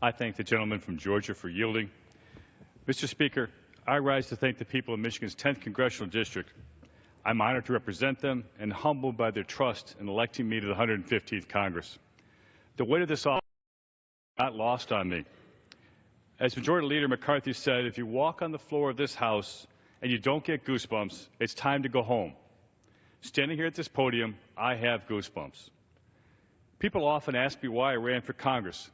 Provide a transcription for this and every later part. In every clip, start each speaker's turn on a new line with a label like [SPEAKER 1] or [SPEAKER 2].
[SPEAKER 1] I thank the gentleman from Georgia for yielding. Mr. Speaker, I rise to thank the people of Michigan's 10th Congressional District. I'm honored to represent them and humbled by their trust in electing me to the 115th Congress. The weight of this office is not lost on me. As Majority Leader McCarthy said, if you walk on the floor of this House and you don't get goosebumps, it's time to go home. Standing here at this podium, I have goosebumps. People often ask me why I ran for Congress.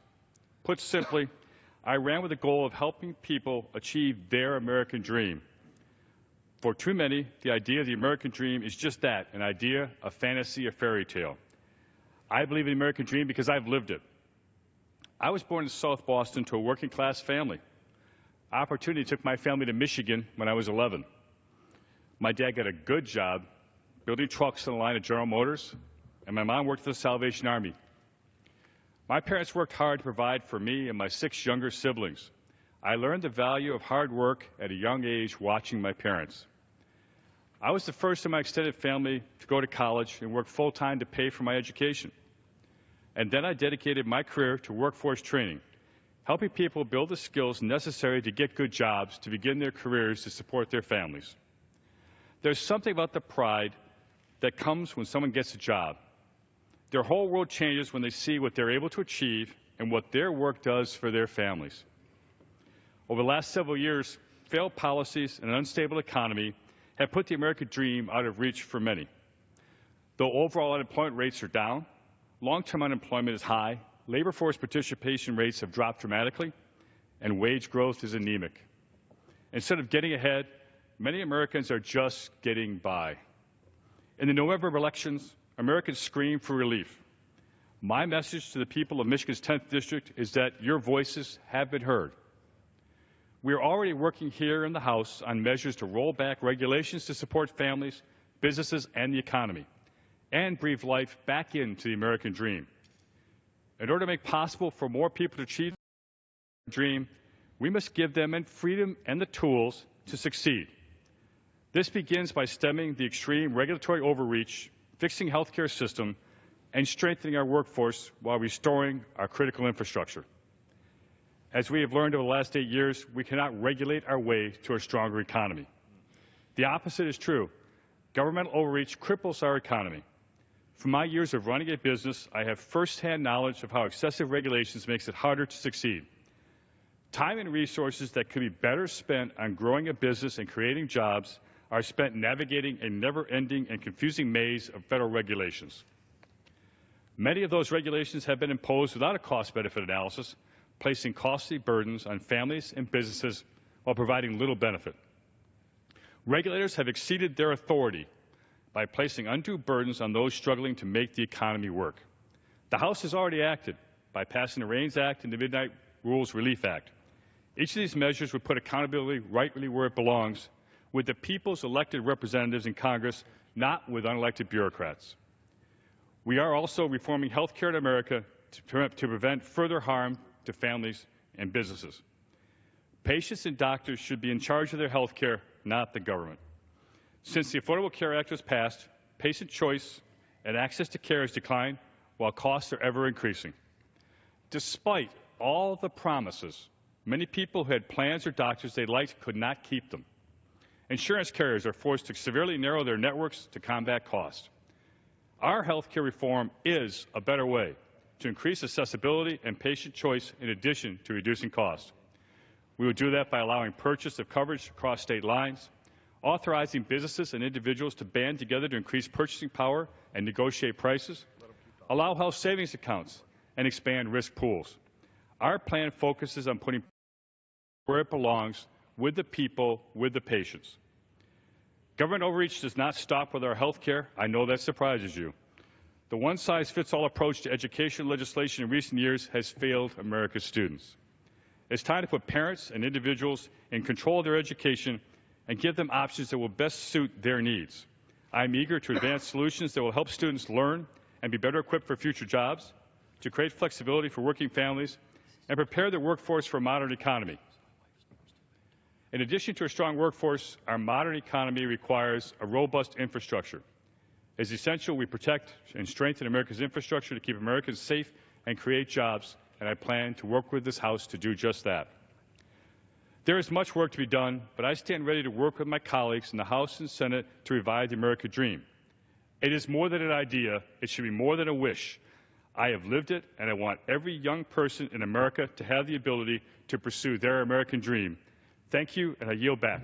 [SPEAKER 1] Put simply, I ran with the goal of helping people achieve their American dream. For too many, the idea of the American dream is just that, an idea, a fantasy, a fairy tale. I believe in the American dream because I've lived it. I was born in South Boston to a working-class family. Opportunity took my family to Michigan when I was 11. My dad got a good job building trucks on the line of General Motors, and my mom worked for the Salvation Army. My parents worked hard to provide for me and my 6 younger siblings. I learned the value of hard work at a young age watching my parents. I was the first in my extended family to go to college and work full-time to pay for my education. And then I dedicated my career to workforce training, helping people build the skills necessary to get good jobs, to begin their careers, to support their families. There's something about the pride that comes when someone gets a job. Their whole world changes when they see what they're able to achieve and what their work does for their families. Over the last several years, failed policies and an unstable economy have put the American dream out of reach for many. Though overall unemployment rates are down, long-term unemployment is high, labor force participation rates have dropped dramatically, and wage growth is anemic. Instead of getting ahead, many Americans are just getting by. In the November elections, Americans scream for relief. My message to the people of Michigan's 10th District is that your voices have been heard. We are already working here in the House on measures to roll back regulations to support families, businesses, and the economy, and breathe life back into the American dream. In order to make possible for more people to achieve the dream, we must give them freedom and the tools to succeed. This begins by stemming the extreme regulatory overreach, fixing healthcare system, and strengthening our workforce while restoring our critical infrastructure. As we have learned over the last 8 years, we cannot regulate our way to a stronger economy. The opposite is true. Governmental overreach cripples our economy. From my years of running a business, I have firsthand knowledge of how excessive regulations makes it harder to succeed. Time and resources that could be better spent on growing a business and creating jobs are spent navigating a never-ending and confusing maze of federal regulations. Many of those regulations have been imposed without a cost-benefit analysis, placing costly burdens on families and businesses while providing little benefit. Regulators have exceeded their authority by placing undue burdens on those struggling to make the economy work. The House has already acted by passing the REINS Act and the Midnight Rules Relief Act. Each of these measures would put accountability rightly where it belongs, with the people's elected representatives in Congress, not with unelected bureaucrats. We are also reforming health care in America to prevent further harm to families and businesses. Patients and doctors should be in charge of their health care, not the government. Since the Affordable Care Act was passed, patient choice and access to care has declined while costs are ever increasing. Despite all the promises, many people who had plans or doctors they liked could not keep them. Insurance carriers are forced to severely narrow their networks to combat cost. Our health care reform is a better way to increase accessibility and patient choice in addition to reducing cost. We will do that by allowing purchase of coverage across state lines, authorizing businesses and individuals to band together to increase purchasing power and negotiate prices, allow health savings accounts, and expand risk pools. Our plan focuses on putting where it belongs, with the people, with the patients. Government overreach does not stop with our health care. I know that surprises you. The one-size-fits-all approach to education legislation in recent years has failed America's students. It's time to put parents and individuals in control of their education and give them options that will best suit their needs. I'm eager to advance solutions that will help students learn and be better equipped for future jobs, to create flexibility for working families, and prepare the workforce for a modern economy. In addition to a strong workforce, our modern economy requires a robust infrastructure. It's essential we protect and strengthen America's infrastructure to keep Americans safe and create jobs and I plan to work with this House to do just that. There is much work to be done, but I stand ready to work with my colleagues in the House and Senate to revive the American dream. It is more than an idea. It should be more than a wish. I have lived it, and I want every young person in America to have the ability to pursue their American dream. Thank you, and I yield back.